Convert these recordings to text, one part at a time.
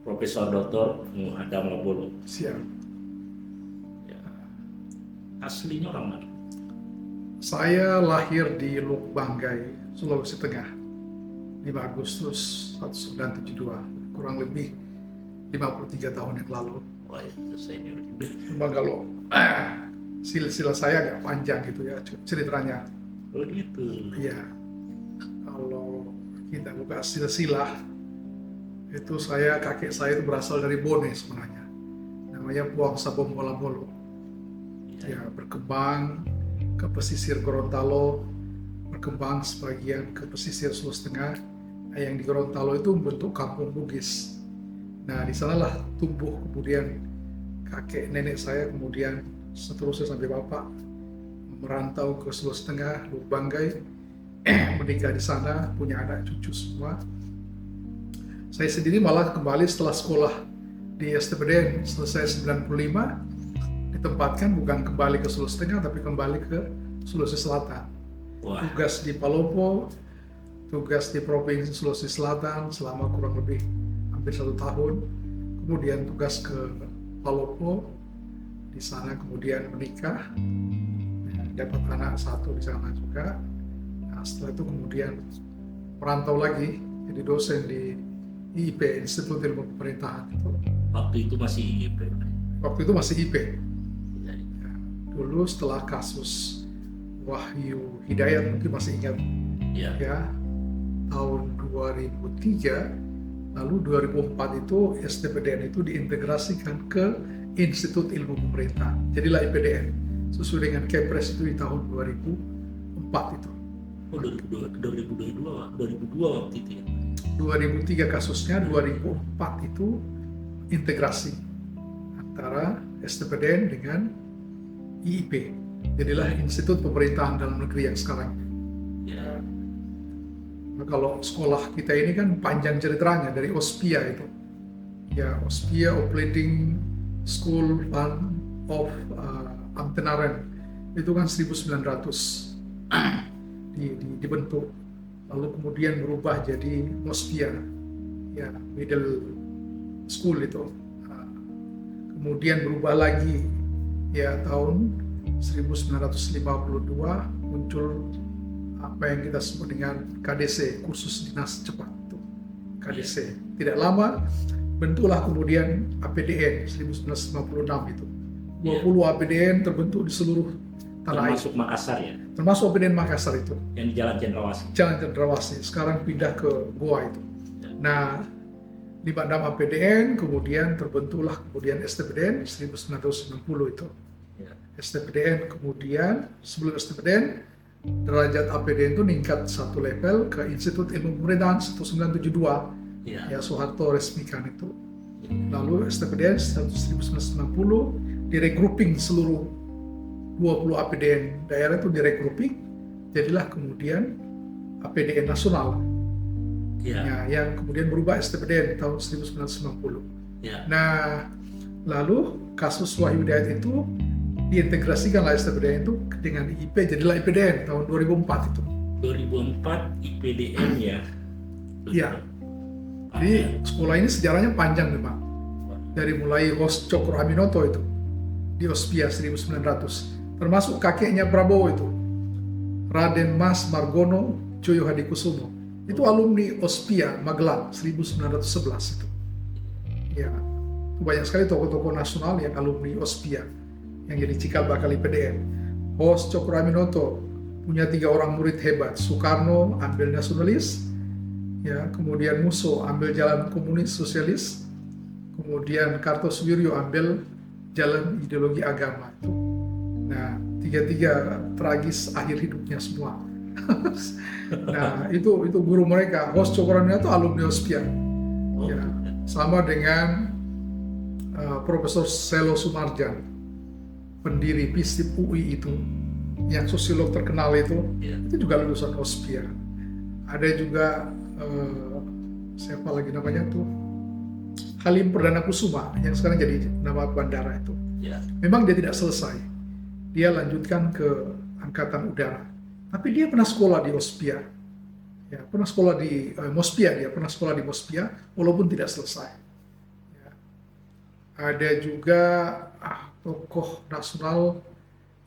Profesor Dr. Adam Lobolo. Siap. Ya. Aslinya orang mana? Saya lahir di Luk Banggai, Sulawesi Tengah, 5 Agustus 1972, kurang lebih 53 tahun yang lalu. Wah, itu senior juga. Cuma kalau silsilah saya agak panjang gitu ya ceritanya. Oh gitu. Iya, kalau kita buka silsilah, itu kakek saya itu berasal dari Bone sebenarnya. Namanya Puang Sabom Molamolo. Ya, berkembang ke pesisir Gorontalo, berkembang sebagian ke pesisir Sulawesi Tengah. Yang di Gorontalo itu membentuk kampung Bugis. Nah, di sanalah tumbuh kemudian kakek nenek saya, kemudian seterusnya sampai bapak merantau ke Sulawesi Tengah, Luk Banggai, menikah di sana, punya anak cucu semua. Saya sendiri malah kembali setelah sekolah di STPDN selesai 95, ditempatkan bukan kembali ke Sulawesi Tengah, tapi kembali ke Sulawesi Selatan. Wah. Tugas di Palopo, tugas di Provinsi Sulawesi Selatan selama kurang lebih hampir 1 tahun. Kemudian tugas ke Palopo, di sana kemudian menikah, dapat anak 1 di sana juga. Nah, setelah itu kemudian merantau lagi, jadi dosen di IIP, Institut Ilmu Pemerintahan itu. Waktu itu masih IIP. Waktu itu masih IP. Ya. Dulu setelah kasus Wahyu Hidayat, mungkin masih ingat Ya. ya, tahun 2003, lalu 2004 itu STPDN itu diintegrasikan ke Institut Ilmu Pemerintahan. Jadilah IPDN, sesuai dengan Kepres itu di tahun 2004 itu. Oh, 2002 waktu itu ya. 2003 kasusnya, 2004 itu integrasi antara STPDN dengan IIP. Jadilah Institut Pemerintahan Dalam Negeri yang sekarang. Ya. Nah, kalau sekolah kita ini kan panjang ceritanya dari OSPIA itu. Ya, OSPIA Operating School Fund of Ambtenaren itu kan 1900 dibentuk. Lalu kemudian berubah jadi MOSPIA, ya, Middle School itu. Kemudian berubah lagi, ya, tahun 1952 muncul apa yang kita sebut dengan KDC, Kursus Dinas Cepat itu, KDC. Tidak lama bentuklah kemudian APDN 1956 itu. 20 APDN terbentuk di seluruh tanah air. Termasuk Makassar ya. Termasuk APDN Makassar itu. Yang di Jalan Cendrawasih. Jalan Cendrawasih, sekarang pindah ke Goa itu. Nah, 56 APDN, kemudian terbentuklah kemudian STPDN 1990 itu. Ya. STPDN kemudian, sebelum STPDN, derajat APDN itu meningkat 1 level ke Institut Ilmu Pemerintahan 1972. Ya. Ya, Soeharto resmikan itu. Lalu STPDN 1990 direkruping seluruh 20 APDN daerah itu direkruping, jadilah kemudian APDN nasional. Ya. Ya, yang kemudian berubah STPDN tahun 1990. Ya. Nah, lalu kasus Wahyu Hidayat itu diintegrasikanlah STPDN itu dengan IIP, jadilah IPDN tahun 2004 itu. 2004 IPDN ya. Iya. Jadi sekolah ini sejarahnya panjang memang. Dari mulai Hos Cokro Aminoto itu di Ospia 1900, termasuk kakeknya Prabowo itu, Raden Mas Margono Joyo Hadikusumo. Itu alumni Ospia Magelang 1911 itu. Ya, banyak sekali tokoh-tokoh nasional yang alumni Ospia yang jadi cikal bakal IPDN. Hos Cokro Aminoto punya 3 orang murid hebat. Soekarno ambil nasionalis, ya, kemudian Musso ambil jalan komunis sosialis, kemudian Kartosuwiryo ambil jalan ideologi agama itu. Nah, 3-3 tragis akhir hidupnya semua. Nah, itu guru mereka. Hos Cokro Aminoto alumni Ospia. Ya, sama dengan Profesor Selo Sumarjan, pendiri PISIP UI itu, yang sosiolog terkenal itu juga lulusan Ospia. Ada juga siapa lagi namanya tuh, Halim Perdana Kusuma yang sekarang jadi nama bandara itu. Ya. Memang dia tidak selesai, dia lanjutkan ke Angkatan Udara, tapi dia pernah sekolah di Ospia, ya, pernah sekolah di Mospia, dia pernah sekolah di Mospia walaupun tidak selesai. ada juga tokoh nasional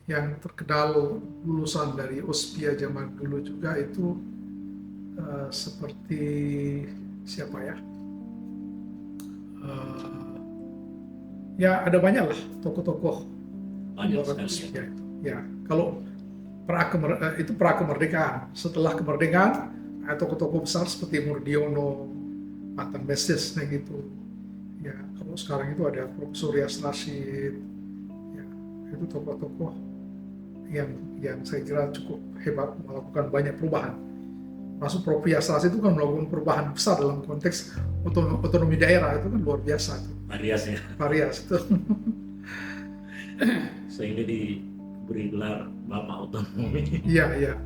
yang terkenal lulusan dari Ospia zaman dulu juga itu seperti siapa ya? Ya ada banyak lah tokoh-tokoh Banyak luar sekali. Ospia itu. Ya kalau itu pra kemerdekaan. Setelah kemerdekaan ada tokoh-tokoh besar seperti Murdiono, Matan Mesias, gitu. Ya kalau sekarang itu ada Profesor Rias Rashid. Ya, itu tokoh-tokoh yang saya kira cukup hebat melakukan banyak perubahan. Masuk Prof. Rias Rashid itu kan melakukan perubahan besar dalam konteks otonomi daerah, itu kan luar biasa itu. Marias ya. Varias itu. Sehingga diberi gelar Bapak Otonomi. Iya.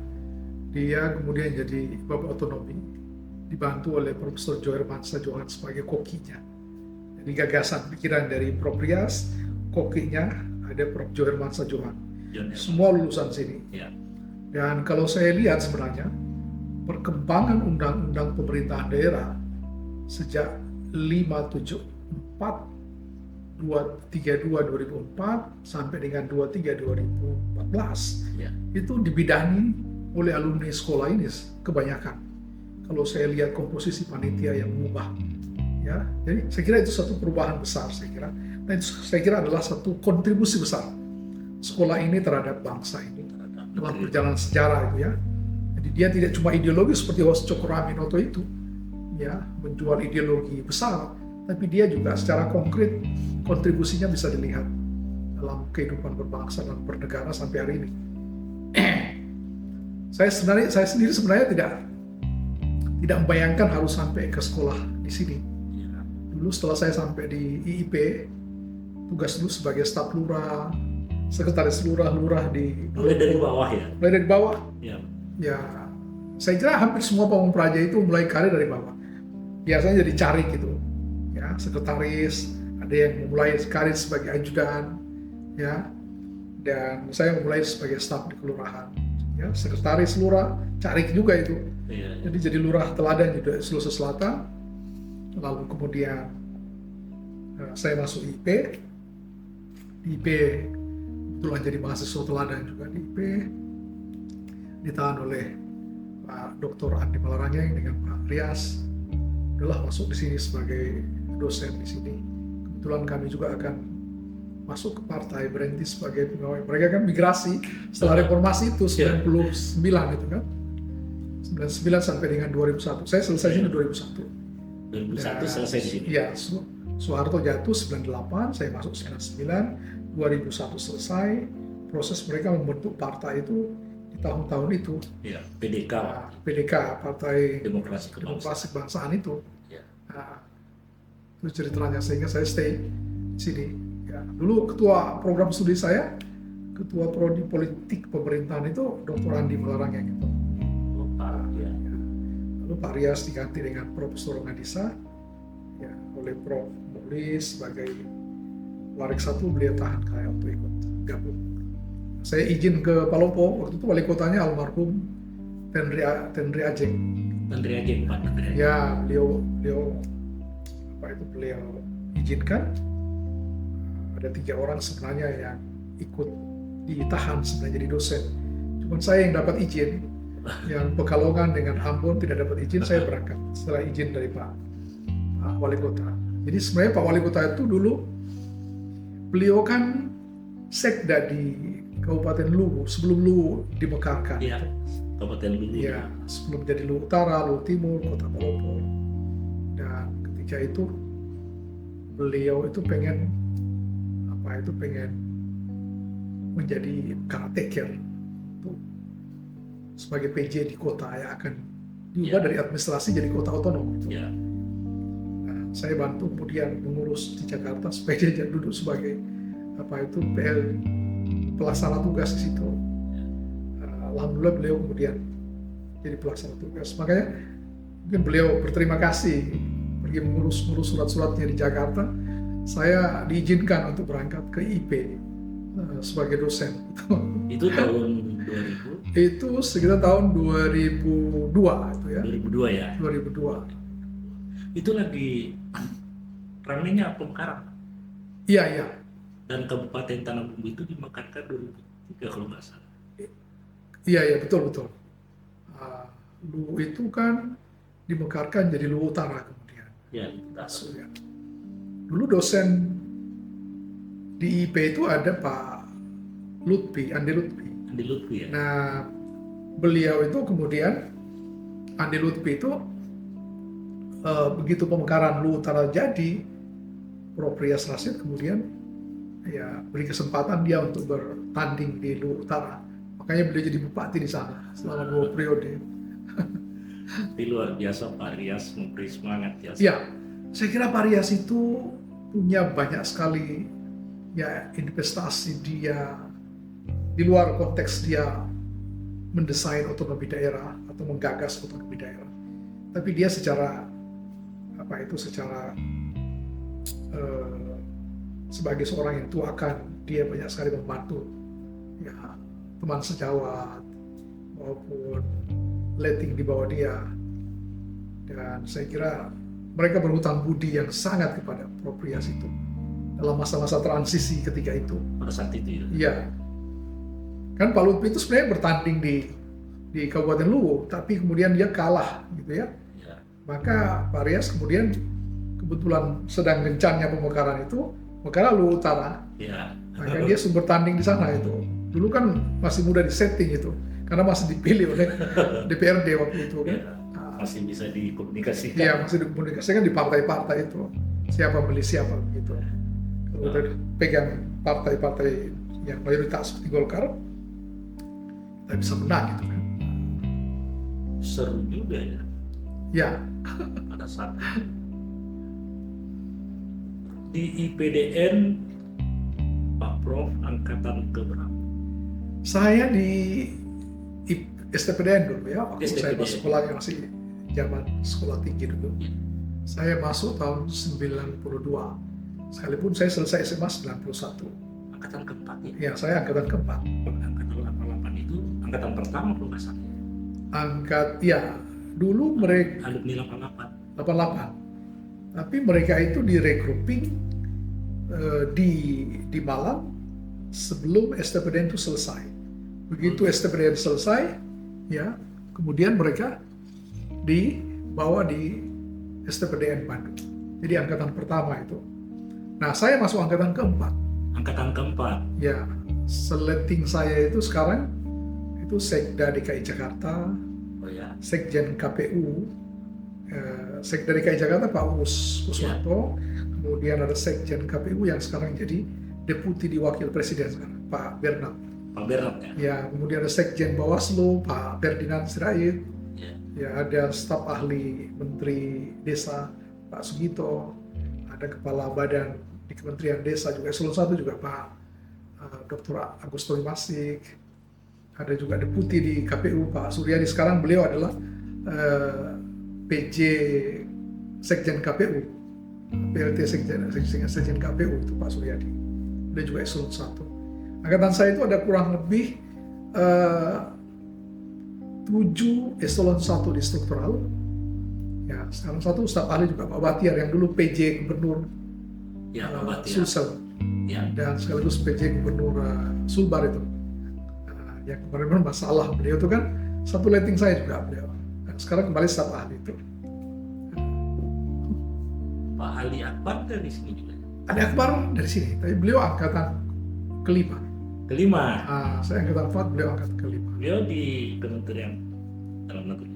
Dia kemudian jadi Bapak Otonomi, dibantu oleh Profesor Joher Mansa Johan sebagai kokinya. Jadi gagasan pikiran dari Prof. Rias, kokinya ada Prof. Joher Mansa Johan. Semua lulusan sini. Ya. Dan kalau saya lihat sebenarnya perkembangan undang-undang pemerintahan daerah sejak 574 232 2004 sampai dengan 23 2014 Ya. itu dibidangi oleh alumni sekolah ini kebanyakan. Kalau saya lihat komposisi panitia yang mengubah, ya, jadi saya kira itu satu perubahan besar saya kira. Dan itu saya kira adalah satu kontribusi besar sekolah ini terhadap bangsa ini dalam perjalanan sejarah itu ya. Jadi dia tidak cuma ideologi seperti Hos Cokroaminoto itu, ya, menjual ideologi besar, tapi dia juga secara konkret kontribusinya bisa dilihat dalam kehidupan berbangsa dan bernegara sampai hari ini. Saya sendiri sebenarnya tidak membayangkan harus sampai ke sekolah di sini. Ya. Dulu setelah saya sampai di IIP, tugas dulu sebagai staf lurah, sekretaris lurah di Mulai dari bawah ya. mulai dari bawah. Ya. Ya, saya kira hampir semua pamong praja itu mulai karir dari bawah. Biasanya jadi cari gitu, ya, sekretaris, ada yang mulai karir sebagai ajudan, ya, dan saya mulai sebagai staf di kelurahan, ya, sekretaris lurah, cari juga itu. Ya. Jadi lurah teladan juga di Sulawesi Selatan. Lalu kemudian saya masuk IP, di IP kebetulan jadi mahasiswa teladan juga di IP, ditahan oleh Pak Dr. Andi Malarangeng dengan Pak Rias. Udahlah masuk di sini sebagai dosen di sini. Kebetulan kami juga akan masuk ke partai, berhenti sebagai pegawai. Mereka kan migrasi setelah reformasi itu 99 itu kan. 99 sampai dengan 2001. Saya selesai sini 2001. 2001 selesai di sini. Iya, Soeharto jatuh 98, saya masuk 99, 2001 selesai. Proses mereka membentuk partai itu di tahun-tahun itu. Ya, PDK. PDK, Partai Demokrasi Kebangsaan. Demokrasi Kebangsaan itu. Ya. Nah, itu ceritanya sehingga saya stay di sini. Ya, dulu ketua program studi saya, ketua prodi politik pemerintahan itu Dr. Andi Malarangeng itu. Oh, Pak. Ya. Lalu Pak Rias diganti dengan Profesor Ngadisa, ya, oleh Prof. Mulis sebagai warik satu, beliau tahan kayak untuk ikut gabung. Saya izin ke Palopo, waktu itu wali kotanya almarhum Tenri Ajeng. Menteri Ajeng, Pak. Menteri Ajeng. Ya, beliau izinkan. Ada 3 orang sebenarnya yang ikut ditahan sebenarnya jadi dosen. Cuman saya yang dapat izin, yang Pekalongan dengan Ambon tidak dapat izin, saya berangkat setelah izin dari Pak Wali Kota. Jadi sebenarnya Pak Wali Kota itu dulu, beliau kan sekda di Kabupaten Luwu sebelum Luwu dimekarkan. Iya, Kabupaten Luwu. Ya, sebelum jadi Luwu Utara, Luwu Timur, Kota Palopo. Dan ketika itu beliau itu pengen menjadi karateker untuk sebagai PJ di kota yang akan diubah dari administrasi jadi kota otonom. Ya. Nah, saya bantu kemudian mengurus di Jakarta supaya dia duduk sebagai pelaksana tugas di situ. Alhamdulillah beliau kemudian jadi pelaksana tugas. Makanya mungkin beliau berterima kasih pergi mengurus surat-suratnya di Jakarta. Saya diizinkan untuk berangkat ke IP sebagai dosen. Itu tahun 2000? Itu sekitar tahun 2002 itu ya. 2002 ya? 2002. Itu lagi ramenya pemekaran? Iya, iya. Dan Kabupaten Tanah Bumbu itu dimekarkan 2003 kalau nggak salah. Iya, iya, betul, betul. Ah, Luwu itu kan dimekarkan jadi Luwu Utara kemudian. Ya, itu Masuk ya. Dulu dosen di IP itu ada Pak Lutfi, Andi Lutfi. Andi Lutfi ya. Nah, beliau itu kemudian, Andi Lutfi itu begitu pemekaran Luwu Utara jadi, Prof. Rias Rasyid kemudian ya beri kesempatan dia untuk bertanding di Luwu Utara. Makanya beliau jadi bupati di sana selama 2 periode. Tapi luar biasa Pak Rias memberi semangat ya. Ya, saya kira Pak Rias itu punya banyak sekali ya investasi dia di luar konteks dia mendesain otonomi daerah atau menggagas otonomi daerah. Tapi dia secara sebagai seorang yang tuakan, dia banyak sekali membantu ya teman sejawat maupun letting di bawah dia, dan saya kira mereka berhutang budi yang sangat kepada Prof. Rias itu dalam masa-masa transisi ketika itu. Pada saat itu ya. Iya, kan Pak Lutfi itu sebenarnya bertanding di Kabupaten Luwu, tapi kemudian dia kalah gitu ya. Ya. Maka Pak Rias kemudian kebetulan sedang gencarnya pemekaran itu, mekaran Luwu Utara. Ya. Maka dia sumber tanding di sana itu. Dulu kan masih mudah di setting itu, karena masih dipilih oleh DPRD waktu itu kan. Ya. Masih bisa dikomunikasikan. Iya, masih dikomunikasikan di partai-partai itu. Siapa beli siapa gitu. Kalau udah pegang partai-partai yang mayoritas seperti Golkar, kita bisa menang gitu kan. Seru juga ya. Ya, Pada saat itu. Di IPDN Pak Prof angkatan keberapa? saya di STPDN dulu ya, waktu saya STPDN. masuk sekolahnya masih zaman sekolah tinggi dulu. Ya. Saya masuk tahun 92, sekalipun saya selesai SMA 91. Angkatan keempat ya. Ya, saya angkatan keempat. Angkatan 88 itu angkatan pertama kalau nggak salah. Ya, dulu mereka Alumni 88. 88. Tapi mereka itu direkruping di Malang sebelum STPDN itu selesai. Begitu STPDN selesai, ya, kemudian mereka dibawa di STPDN Bandung. Jadi angkatan pertama itu. Nah, saya masuk angkatan keempat. Angkatan keempat. Ya, seleting saya itu sekarang itu Sekda DKI Jakarta, Oh ya. Sekjen KPU, Sekda DKI Jakarta Pak Uswanto, kemudian ada Sekjen KPU yang sekarang jadi Deputi di Wakil Presiden sekarang, Pak Bernard. Pak Bernard ya. Ya, kemudian ada Sekjen Bawaslu, Pak Ferdinand Sirait. Ya. Ya, ada staf ahli Menteri Desa, Pak Sugito. Ada Kepala Badan di Kementerian Desa juga, eselon 1 juga Pak Dr. Agus Tolimasik. Ada juga Deputi di KPU, Pak Suryadi. Sekarang beliau adalah PJ Sekjen KPU. PLT Sekjen KPU itu Pak Suryadi. Dia juga eselon 1. Angkatan saya itu ada kurang lebih 7 eselon 1 di struktural. Ya, sekarang satu staf ahli juga Pak Batiar yang dulu PJ Gubernur Ya, Pak Batiar. Sulsel, Ya. dan sekaligus PJ Gubernur Sulbar itu. Yang kemarin masalah beliau itu kan satu letting saya juga beliau. Dan sekarang kembali staf ahli itu. Pak Ali Akbar dari sini juga. Ada Akbar dari sini, tapi beliau angkatan kelima. Kelima. Saya angkatan 4, beliau angkatan kelima. Beliau di Kementerian Dalam Negeri.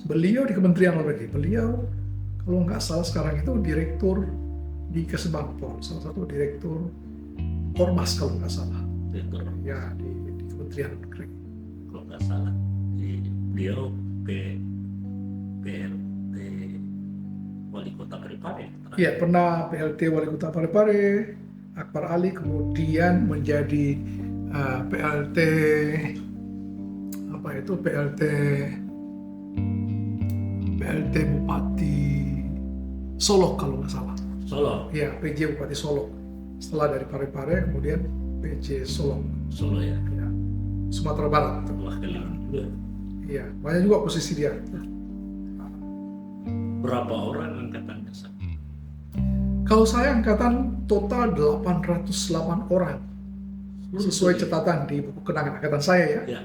Beliau di Kementerian Luar Negeri. Beliau kalau nggak salah sekarang itu direktur di Kesbangpol, salah satu direktur Ormas kalau nggak salah. Direktur. Ya, di Kementerian Luar Negeri. Kalau nggak salah. Beliau PLT Wali Kota Parepare. Iya, pernah PLT Wali Kota Parepare, Akbar Ali, kemudian menjadi PLT Bupati Solok kalau nggak salah. Solo. Iya, PJ Bupati Solok. Setelah dari Parepare, kemudian PJ Solok. Solo ya. Ya, Sumatera Barat. Wah, kelima juga. Iya, banyak juga posisi dia. Berapa orang angkatan dasar? Kalau saya angkatan total 808 orang, sesuai catatan di buku kenangan angkatan saya ya. Ya.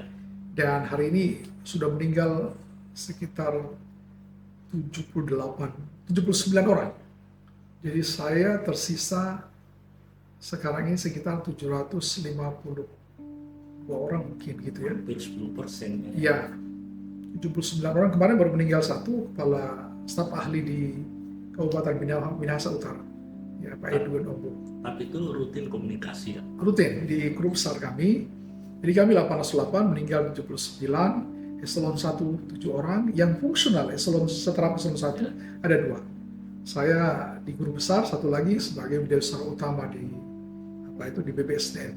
Dan hari ini sudah meninggal sekitar 79 orang. Jadi saya tersisa sekarang ini sekitar 752 orang mungkin gitu ya. Hampir 10%. Iya, 79 orang. Kemarin baru meninggal satu kepala staf ahli di Kabupaten Minahasa Utara, ya Pak Edwin Ombo. Tapi itu rutin komunikasi ya. Rutin di grup besar kami. Jadi kami 808, meninggal 79, eselon 1 7 orang, yang fungsional setelah eselon 1 ada 2. Saya di grup besar, satu lagi sebagai bidadari utama di di BPSDM,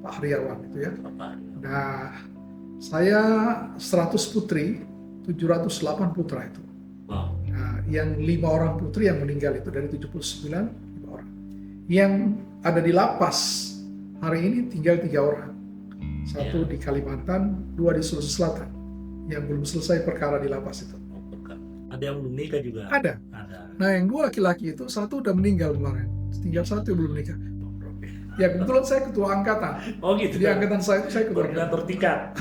Pak Haryawan itu ya. Apa? Nah, saya 100 putri, 708 putra itu. Wow. Nah, yang 5 orang putri yang meninggal itu dari 79, 5 orang. Yang ada di lapas hari ini tinggal 3 orang. Satu di Kalimantan, 2 di Sulawesi Selatan, yang belum selesai perkara di lapas itu. Ada yang belum nikah juga? Ada. Nah, yang 2 laki-laki itu, satu udah meninggal kemarin, tinggal 1 yang belum nikah. Ya kebetulan saya ketua angkatan. Oh gitu. Di angkatan saya itu saya ketua angkatan. Koordinator tingkat.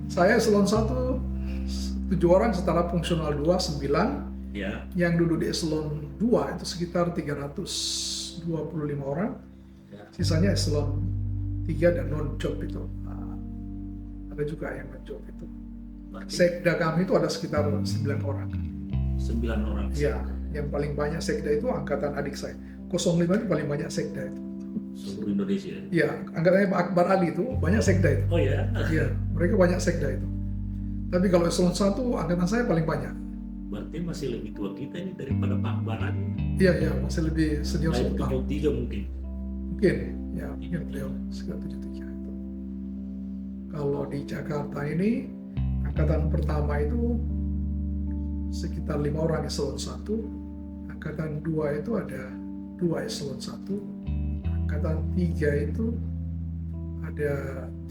Saya eselon 1 7 orang, setara fungsional 2 9. Ya. Yang duduk di eselon 2 itu sekitar 325 orang. Ya. Sisanya eselon 3 dan non job itu. Nah, ada juga yang non job itu. Sekda kami itu ada sekitar 9 orang. 9 orang. Ya, yang paling banyak sekda itu angkatan adik saya. 05 itu paling banyak sekda itu. Seluruh Indonesia. Ya, angkatannya Pak Akbar Ali itu banyak sekda itu. Oh ya. Iya, mereka banyak sekda itu. Tapi kalau eselon 1 angkatan saya paling banyak. Berarti masih lebih tua kita ini daripada Pak Baran. Iya, masih lebih senior Naik 10 tahun. 73 mungkin. Mungkin, ya mungkin beliau sekitar 73 itu. Kalau di Jakarta ini, angkatan pertama itu sekitar 5 orang eselon 1, angkatan 2 itu ada 2 eselon 1, angkatan 3 itu ada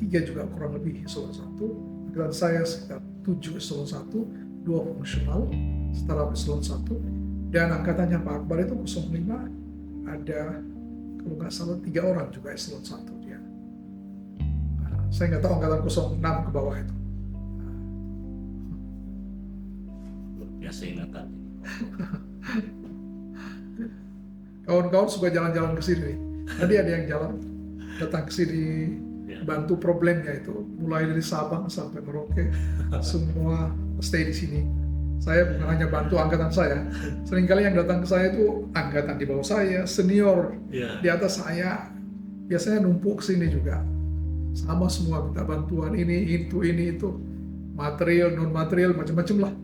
3 juga kurang lebih eselon 1, angkatan saya sekitar 7 eselon 1, 2 fungsional, setara eselon 1, dan angkatannya Pak Akbar itu 05 ada kalau nggak salah 3 orang juga eselon 1 dia. Nah, saya nggak tahu angkatan 06 ke bawah itu. Biasa ingatan. Kawan-kawan suka jalan-jalan ke sini. Tadi ada yang jalan datang ke sini bantu problemnya itu, mulai dari Sabang sampai Merauke, semua stay di sini. Saya bukan hanya bantu angkatan saya, seringkali yang datang ke saya itu angkatan di bawah saya, senior di atas saya, biasanya numpuk ke sini juga. Sama semua minta bantuan ini itu, material, non material, macam-macam lah.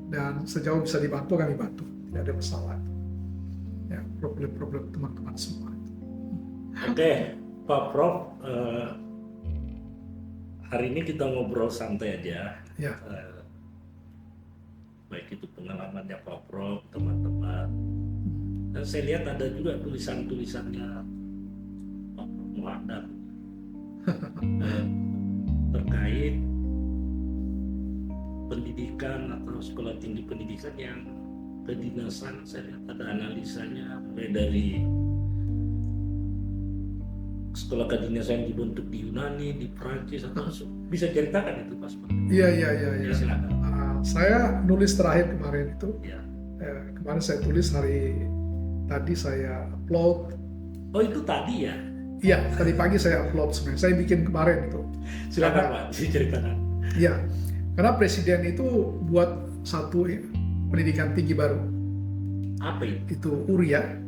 Dan sejauh bisa dibantu kami bantu, tidak ada masalah. Ya, problem-problem teman-teman semua. Oke, Pak Prof, hari ini kita ngobrol santai aja. Ya. Baik itu pengalamannya Pak Prof, teman-teman. Dan saya lihat ada juga tulisan-tulisannya Pak Prof Muhammad terkait pendidikan atau sekolah tinggi pendidikan yang kedinasan. Saya lihat ada analisanya mulai dari sekolah kedinasan dibentuk di Yunani, di Prancis, atau bisa ceritakan itu Mas? Iya. Silakan. Saya nulis terakhir kemarin itu. Ya. Kemarin saya tulis tadi saya upload. Oh itu tadi ya? Iya, tadi pagi saya upload sebenarnya. Saya bikin kemarin itu. Silakan Pak, diceritakan. Iya, karena Presiden itu buat satu pendidikan tinggi baru. Apa itu? Itu URIA,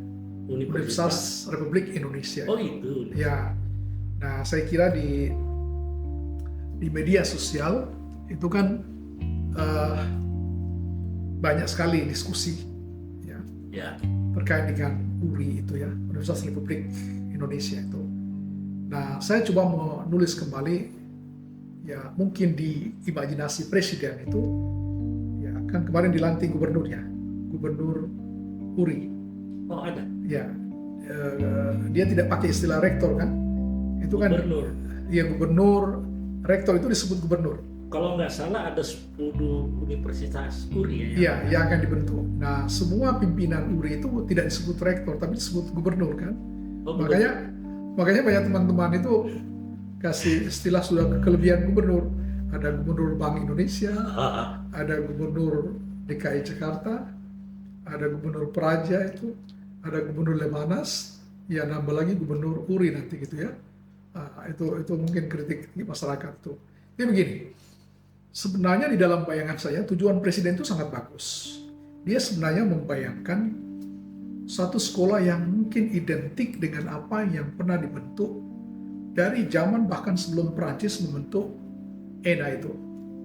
Universitas Republik Indonesia. Oh itu. Ya, nah saya kira di media sosial itu kan banyak sekali diskusi ya terkait dengan URI itu ya, Universitas Republik Indonesia itu. Nah, saya coba menulis kembali ya, mungkin di imajinasi Presiden itu ya, kan kemarin dilantik gubernurnya, Gubernur URI. Oh ada. Ya, dia tidak pakai istilah rektor kan, itu kan Gubernur. Iya, gubernur, rektor itu disebut gubernur. kalau nggak salah ada 10 universitas URI ya. Iya, yang akan dibentuk. Nah, semua pimpinan URI itu tidak disebut rektor, tapi disebut gubernur kan. Oh, betul. Makanya banyak teman-teman itu kasih istilah sudah kelebihan gubernur. Ada gubernur Bank Indonesia, ada gubernur DKI Jakarta, ada gubernur Praja itu, ada gubernur Lemanas, ya nambah lagi gubernur URI nanti gitu ya. Itu mungkin kritik masyarakat tuh. Jadi begini, sebenarnya di dalam bayangan saya tujuan presiden itu sangat bagus. Dia sebenarnya membayangkan satu sekolah yang mungkin identik dengan apa yang pernah dibentuk dari zaman bahkan sebelum Prancis membentuk ENA itu.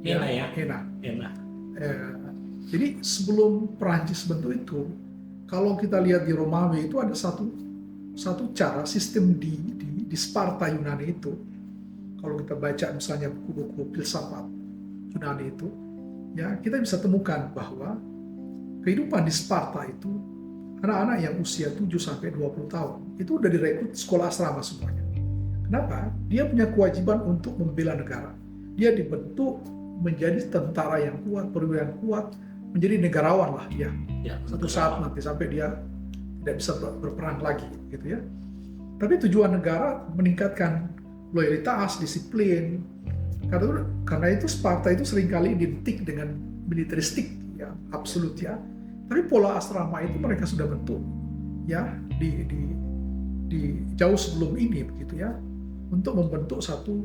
ENA ya? ENA. Jadi sebelum Prancis bentuk itu, kalau kita lihat di Romawi itu ada satu cara sistem di Sparta Yunani itu. Kalau kita baca misalnya buku-buku filsafat Yunani itu, ya kita bisa temukan bahwa kehidupan di Sparta itu anak-anak yang usia 7 sampai 20 tahun itu udah direkrut sekolah asrama semuanya. Kenapa? Dia punya kewajiban untuk membela negara. Dia dibentuk menjadi tentara yang kuat, perwira yang kuat, menjadi negarawan lah dia. Ya, Satu saat nanti sampai dia tidak bisa berperang lagi, gitu ya. Tapi tujuan negara meningkatkan loyalitas, disiplin. Karena itu Sparta itu seringkali identik dengan militeristik, ya, absolut ya. Tapi pola asrama itu mereka sudah bentuk, ya, di jauh sebelum ini, begitu ya, untuk membentuk satu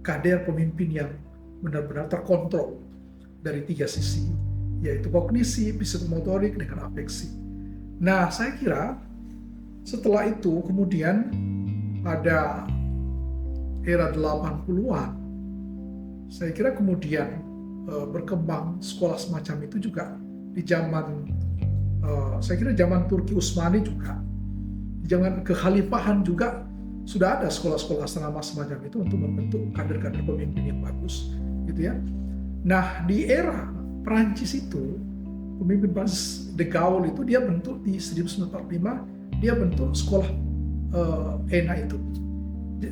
kader pemimpin yang benar-benar terkontrol dari 3 sisi, yaitu kognisi, psikomotorik, dengan afeksi. Nah, saya kira setelah itu kemudian pada era 80-an, saya kira kemudian berkembang sekolah semacam itu juga di zaman, saya kira zaman Turki Utsmani juga, di zaman kekhalifahan juga sudah ada sekolah-sekolah asrama semacam itu untuk membentuk kader-kader pemimpin yang bagus, gitu ya. Nah, di era Prancis itu, pemimpin Prancis De Gaulle itu dia bentuk di 1945, dia bentuk sekolah ENA itu.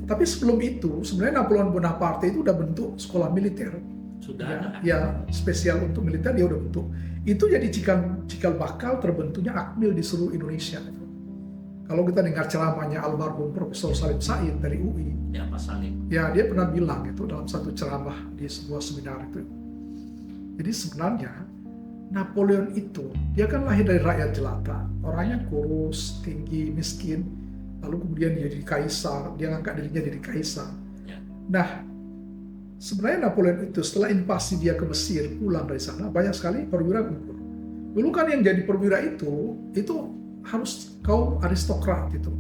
Tapi sebelum itu, sebenarnya Napoleon Bonaparte itu udah bentuk sekolah militer. Sudah. Ya, spesial untuk militer dia udah bentuk. Itu jadi cikal bakal terbentuknya Akmil di seluruh Indonesia. Kalau kita dengar ceramahnya almarhum Profesor Salim Said dari UI, Ya, Mas Salim. ya dia pernah bilang itu dalam satu ceramah di sebuah seminar itu. Jadi sebenarnya Napoleon itu, dia kan lahir dari rakyat jelata, orangnya kurus, tinggi, miskin, lalu kemudian dia jadi kaisar, dia ngangkat dirinya jadi kaisar. Ya. Nah, sebenarnya Napoleon itu setelah invasi dia ke Mesir, pulang dari sana, banyak sekali perwira gugur. Dulu kan yang jadi perwira itu harus kaum aristokrat itu,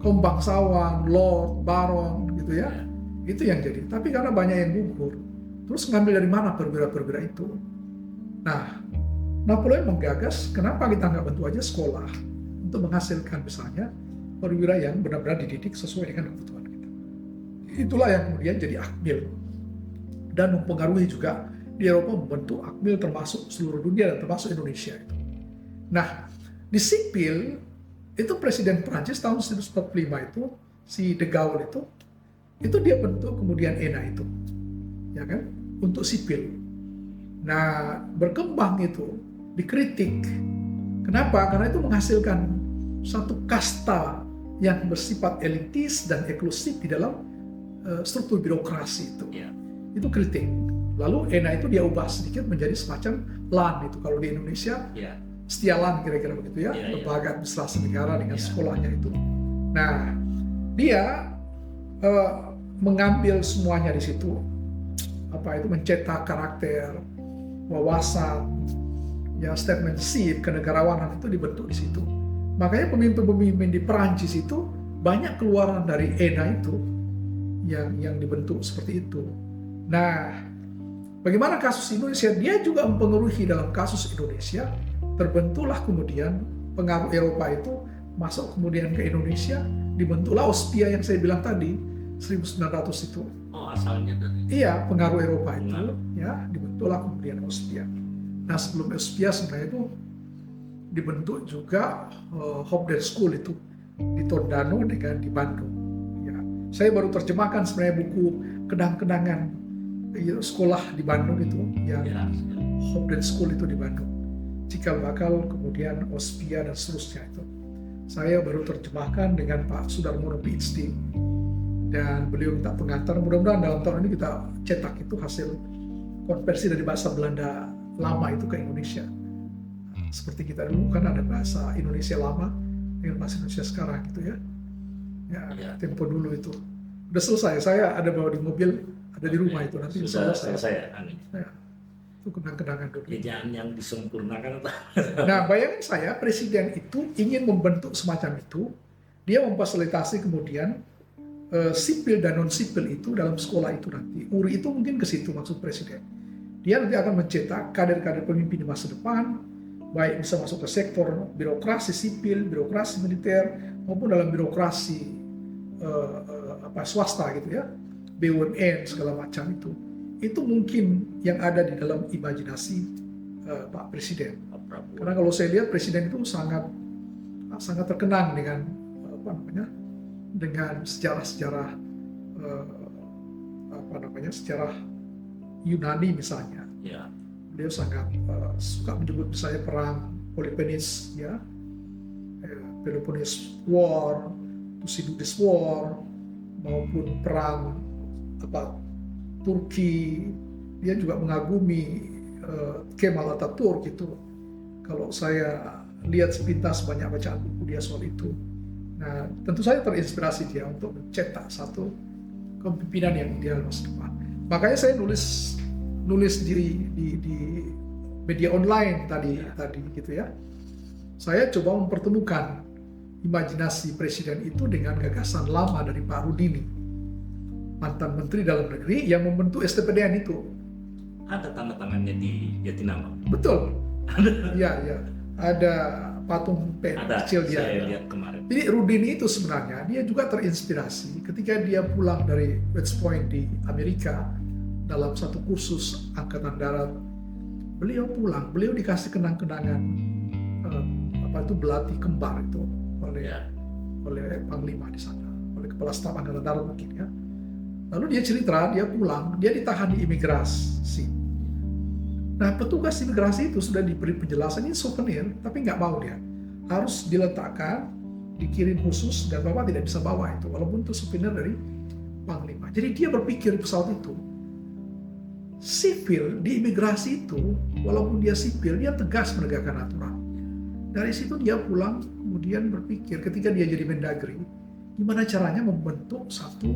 kaum bangsawan, lord, baron, gitu ya. Itu yang jadi. Tapi karena banyak yang gugur, terus ngambil dari mana perwira-perwira itu? Nah, Napoleon menggagas, kenapa kita nggak bentuk aja sekolah untuk menghasilkan misalnya perwira yang benar-benar dididik sesuai dengan kebutuhan kita. Itulah yang kemudian jadi Akmil. Dan mempengaruhi juga di Eropa membentuk Akmil termasuk seluruh dunia dan termasuk Indonesia itu. Nah, di sipil, itu Presiden Prancis tahun 1945 itu, si De Gaulle itu dia bentuk kemudian ENA itu. Ya kan? Untuk sipil. Nah, berkembang itu, dikritik. Kenapa? Karena itu menghasilkan satu kasta yang bersifat elitis dan eksklusif di dalam struktur birokrasi itu. Ya. Itu kritik. Lalu ENA itu dia ubah sedikit menjadi semacam LAN itu. Kalau di Indonesia, Ya. Setialan kira-kira begitu ya, Ya. lembaga administrasi negara dengan Ya. sekolahnya itu. Nah, dia mengambil semuanya di situ. Apa itu mencetak karakter, wawasan, ya statementship, kenegarawanan itu dibentuk di situ. Makanya pemimpin-pemimpin di Perancis itu banyak keluaran dari ENA itu yang dibentuk seperti itu. Nah, bagaimana kasus Indonesia? Dia juga mempengaruhi dalam kasus Indonesia. Terbentuklah kemudian pengaruh Eropa itu masuk kemudian ke Indonesia, dibentuklah OSPIA yang saya bilang tadi 1900 itu. Oh, asalnya dari. Iya, pengaruh Eropa itu, ya, dibentuklah kemudian OSPIA. Nah, sebelum OSPIA sebenarnya itu dibentuk juga Hofdar School itu di Tondano dengan di Bandung. Ya, saya baru terjemahkan sebenarnya buku kenang-kenangan sekolah di Bandung itu, yang Ya. Hope dan School itu di Bandung, cikal bakal, kemudian Ospia dan seterusnya itu. Saya baru terjemahkan dengan Pak Sudarmono PhD, dan beliau minta pengantar. Mudah-mudahan dalam tahun ini kita cetak itu hasil konversi dari bahasa Belanda lama itu ke Indonesia. Seperti kita dulu kan ada bahasa Indonesia lama dengan bahasa Indonesia sekarang gitu ya. Ya. Tempo dulu itu. Udah selesai, saya ada bawa di mobil, ada di rumah itu. Nanti insya Sudah Allah selesai. ya, itu kenang-kenangan dulu. Ya, jangan yang disempurnakan atau Nah, bayangin saya, presiden itu ingin membentuk semacam itu, dia memfasilitasi kemudian sipil dan non-sipil itu dalam sekolah itu nanti. URI itu mungkin ke situ maksud presiden. Dia nanti akan mencetak kader-kader pemimpin di masa depan, baik bisa masuk ke sektor birokrasi sipil, birokrasi militer, maupun dalam birokrasi swasta gitu ya, BUMN segala macam itu. Itu mungkin yang ada di dalam imajinasi Pak Presiden. Pak Prabowo. Karena kalau saya lihat presiden itu sangat terkenang dengan dengan sejarah-sejarah sejarah Yunani misalnya. Ya. Beliau sangat suka menyebut misalnya perang Peloponnese, ya, Peloponnese War, Thucydides War, maupun perang Turki. Dia juga mengagumi Kemal Atatürk itu. Kalau saya lihat sepintas banyak bacaan buku dia soal itu. Nah, tentu saya terinspirasi dia untuk mencetak satu kepemimpinan yang ideal masa depan. Makanya saya nulis di media online tadi gitu ya. Saya coba mempertemukan imajinasi presiden itu dengan gagasan lama dari Pak Rudini, mantan Menteri Dalam Negeri yang membentuk STPDN itu. Ada tanda tangannya di Jatinangor. Betul. Iya. Ada patung Ada, kecil dia. saya lihat kemarin. Jadi Rudini itu sebenarnya dia juga terinspirasi ketika dia pulang dari West Point di Amerika dalam satu kursus angkatan darat. Beliau pulang, beliau dikasih kenang-kenangan belati kembar itu oleh Panglima di sana, oleh Kepala Staf Angkatan Darat mungkin ya. Lalu dia cerita, dia pulang, dia ditahan di imigrasi. Nah, petugas imigrasi itu sudah diberi penjelasan, ini souvenir, tapi nggak mau dia. Harus diletakkan, dikirim khusus, dan Bapak tidak bisa bawa itu, walaupun itu souvenir dari Panglima. Jadi dia berpikir pesawat itu, sipil di imigrasi itu, walaupun dia sipil, dia tegas menegakkan aturan. Dari situ dia pulang, kemudian berpikir ketika dia jadi Mendagri, gimana caranya membentuk satu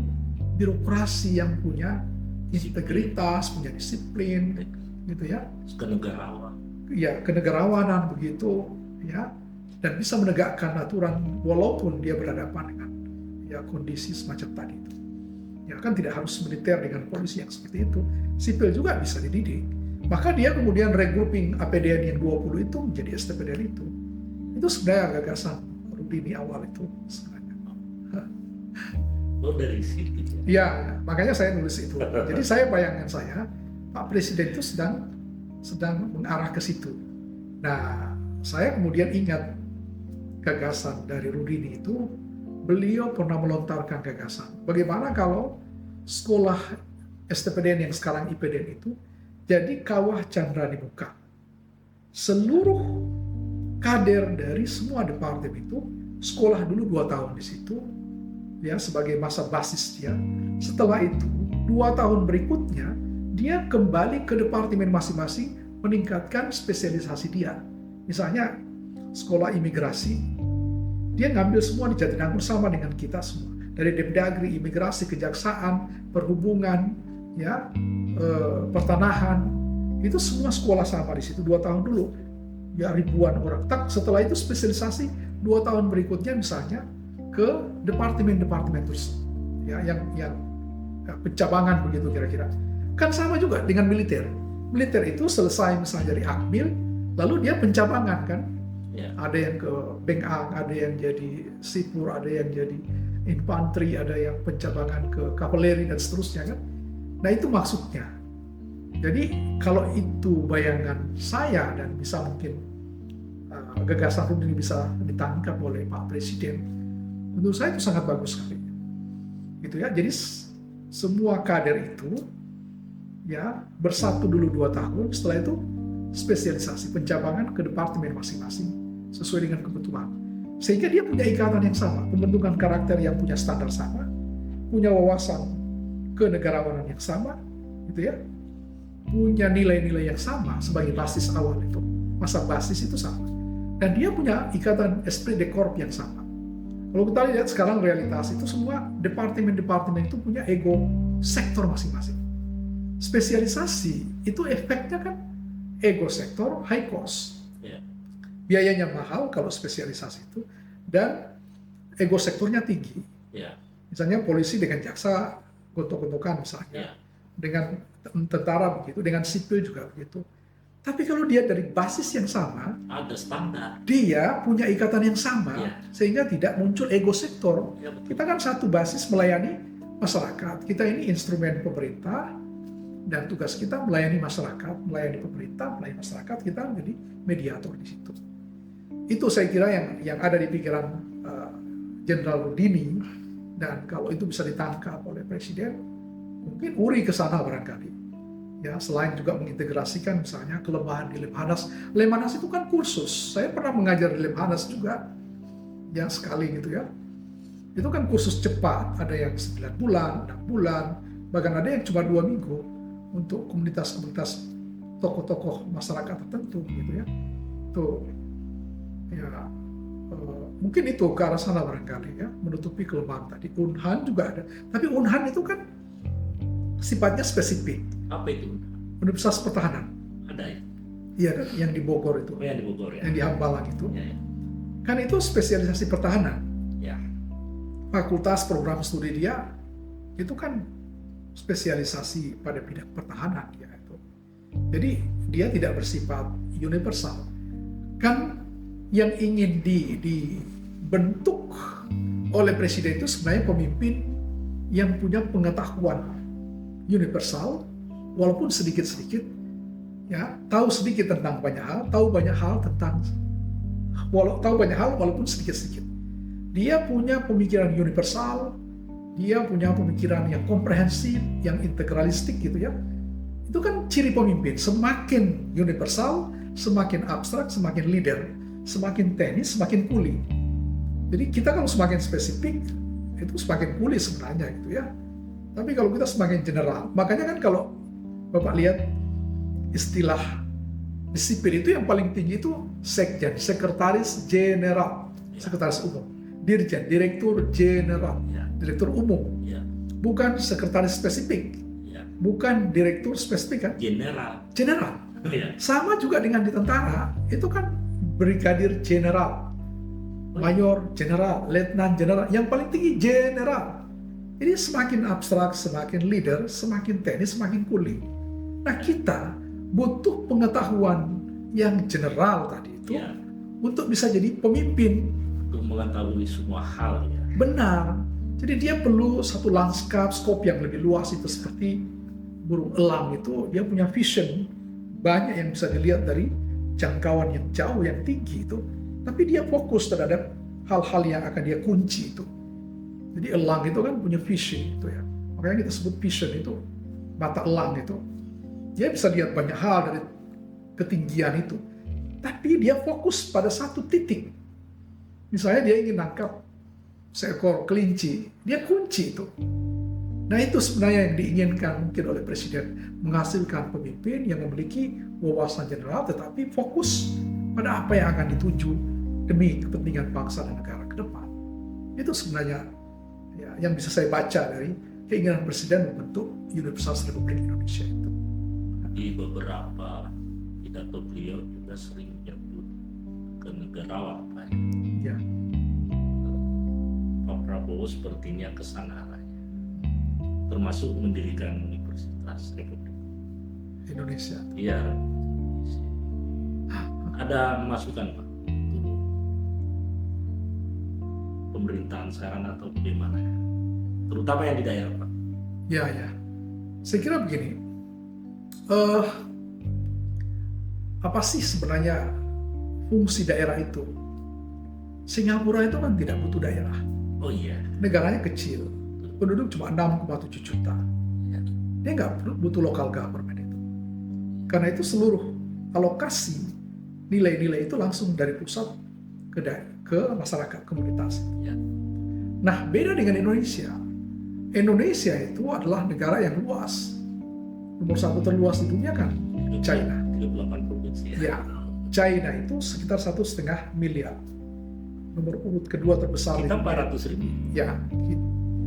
birokrasi yang punya integritas, punya disiplin, gitu ya. Kenegarawanan. Ya, kenegarawanan begitu, ya, dan bisa menegakkan aturan walaupun dia berhadapan dengan ya kondisi semacam tadi itu. Ya kan tidak harus militer dengan polisi yang seperti itu, sipil juga bisa dididik. Maka dia kemudian regrouping APDN yang 20 itu menjadi STPDN itu. Itu sebenarnya gagasan Rudini awal itu sebenarnya. Oh, dari situ. Ya, makanya saya nulis itu. Jadi bayangan saya, Pak Presiden itu sedang mengarah ke situ. Nah, saya kemudian ingat gagasan dari Rudini itu, beliau pernah melontarkan gagasan. Bagaimana kalau sekolah STPDN yang sekarang IPDN itu jadi kawah candra di muka. Seluruh kader dari semua departemen itu sekolah dulu 2 tahun di situ, ya, sebagai masa basis dia. Setelah itu 2 tahun berikutnya dia kembali ke departemen masing-masing meningkatkan spesialisasi dia. Misalnya sekolah imigrasi, dia ngambil semua di Jatinangor sama dengan kita semua, dari Depdagri, imigrasi, kejaksaan, perhubungan, ya, pertanahan, itu semua sekolah sama di situ 2 tahun dulu, ya, ribuan orang. Setelah itu spesialisasi 2 tahun berikutnya misalnya ke departemen-departemen tersebut, ya, yang pencabangan begitu kira-kira. Kan sama juga dengan militer. Militer itu selesai misalnya dari Akmil, lalu dia pencabangan kan. Ya. Ada yang ke Bengang, ada yang jadi sipur, ada yang jadi infanteri, ada yang pencabangan ke kavaleri dan seterusnya kan. Nah, itu maksudnya. Jadi kalau itu bayangan saya dan bisa mungkin gagasan ini bisa ditangkap oleh Pak Presiden, menurut saya itu sangat bagus sekali. Gitu ya. Jadi semua kader itu ya bersatu dulu 2 tahun, setelah itu spesialisasi pencabangan ke departemen masing-masing sesuai dengan kebutuhan. Sehingga dia punya ikatan yang sama, pembentukan karakter yang punya standar sama, punya wawasan kenegarawanan yang sama, gitu ya, punya nilai-nilai yang sama sebagai basis awal itu, masa basis itu sama, dan dia punya ikatan esprit de corps yang sama. Kalau kita lihat sekarang realitas itu semua departemen-departemen itu punya ego sektor masing-masing. Spesialisasi itu efeknya kan ego sektor high cost. Ya. Biayanya mahal kalau spesialisasi itu, dan ego sektornya tinggi. Ya. Misalnya polisi dengan jaksa gontok-gontokan misalnya, Ya. dengan tentara begitu, dengan sipil juga begitu. Tapi kalau dia dari basis yang sama, Ada standar. dia punya ikatan yang sama, Ya. sehingga tidak muncul ego sektor. Ya, betul. Kita kan satu basis melayani masyarakat. Kita ini instrumen pemerintah, dan tugas kita melayani masyarakat, melayani pemerintah, melayani masyarakat. Kita menjadi mediator di situ. Itu saya kira yang ada di pikiran Jenderal Rudini, dan kalau itu bisa ditangkap oleh Presiden, mungkin URI ke sana barangkali. Ya, selain juga mengintegrasikan misalnya kelemahan di Lemhanas. Lemhanas itu kan kursus. Saya pernah mengajar di Lemhanas juga, ya sekali gitu ya. Itu kan kursus cepat, ada yang 9 bulan, 6 bulan, bahkan ada yang cuma 2 minggu untuk komunitas-komunitas tokoh-tokoh masyarakat tertentu gitu ya. Tuh, ya mungkin itu ke arah sana barangkali ya, menutupi kelemahan tadi. Unhan juga ada, tapi Unhan itu kan sifatnya spesifik. Apa itu? Universitas Pertahanan. Ada ya? Iya kan, yang di Bogor itu, Oh, yang di Bogor ya? yang di Hambalang itu. Ya, ya. Kan itu spesialisasi pertahanan. Ya. Fakultas program studi dia itu kan spesialisasi pada bidang pertahanan ya itu. Jadi dia tidak bersifat universal. Kan yang ingin dibentuk oleh presiden itu sebenarnya pemimpin yang punya pengetahuan universal, walaupun sedikit-sedikit, ya, tahu sedikit tentang banyak hal, tahu banyak hal walaupun sedikit-sedikit. Dia punya pemikiran universal, dia punya pemikiran yang komprehensif, yang integralistik gitu ya. Itu kan ciri pemimpin. Semakin universal, semakin abstrak, semakin leader, semakin teknis, semakin kuli. Jadi kita kalau semakin spesifik, itu semakin kuli sebenarnya gitu ya. Tapi kalau kita semakin general, makanya kan kalau Bapak lihat istilah disiplin itu yang paling tinggi itu sekjen, sekretaris jenderal, sekretaris umum, dirjen, direktur jenderal, Ya. direktur umum, Ya. bukan sekretaris spesifik, Ya. bukan direktur spesifik kan, General. jenderal. Ya. Sama juga dengan di tentara, itu kan brigadir jenderal, mayor jenderal, letnan jenderal, yang paling tinggi jenderal. Jadi semakin abstrak, semakin leader, semakin teknis, semakin kuli. Nah kita butuh pengetahuan yang general tadi itu Ya. untuk bisa jadi pemimpin. Untuk mengetahui semua hal ya. Benar. Jadi dia perlu satu lanskap, skop yang lebih luas itu seperti burung elang itu, dia punya vision. Banyak yang bisa dilihat dari jangkauan yang jauh, yang tinggi itu. Tapi dia fokus terhadap hal-hal yang akan dia kunci itu. Jadi elang itu kan punya vision itu ya. Makanya kita sebut vision itu, mata elang itu. Dia bisa lihat banyak hal dari ketinggian itu. Tapi dia fokus pada satu titik. Misalnya dia ingin nangkap seekor kelinci, dia kunci itu. Nah itu sebenarnya yang diinginkan mungkin oleh Presiden, menghasilkan pemimpin yang memiliki wawasan general tetapi fokus pada apa yang akan dituju demi kepentingan bangsa dan negara ke depan. Itu sebenarnya ya, yang bisa saya baca dari keinginan Presiden membentuk Universitas Republik Indonesia itu. Di beberapa pidato beliau juga sering menyebut kenegarawanan. Ya, Pak Prabowo sepertinya ke sana arahnya, termasuk mendirikan Universitas Republik Indonesia. Iya. Ada masukan Pak untuk pemerintahan sekarang atau bagaimana? Terutama yang di daerah Pak. Ya, ya. Saya kira begini. Apa sih sebenarnya fungsi daerah itu? Singapura itu kan tidak butuh daerah. Oh iya. Negaranya kecil. Penduduk cuma 6,7 juta. Ya. Dia nggak butuh local government itu. Karena itu seluruh alokasi nilai-nilai itu langsung dari pusat ke masyarakat komunitas. Ya. Nah, beda dengan Indonesia. Indonesia itu adalah negara yang luas. Nomor 1 terluas di dunia kan China. 38 provinsi. Ya, China itu sekitar 1,5 miliar. Nomor urut kedua terbesar Kita di dunia. 400.000. Ya,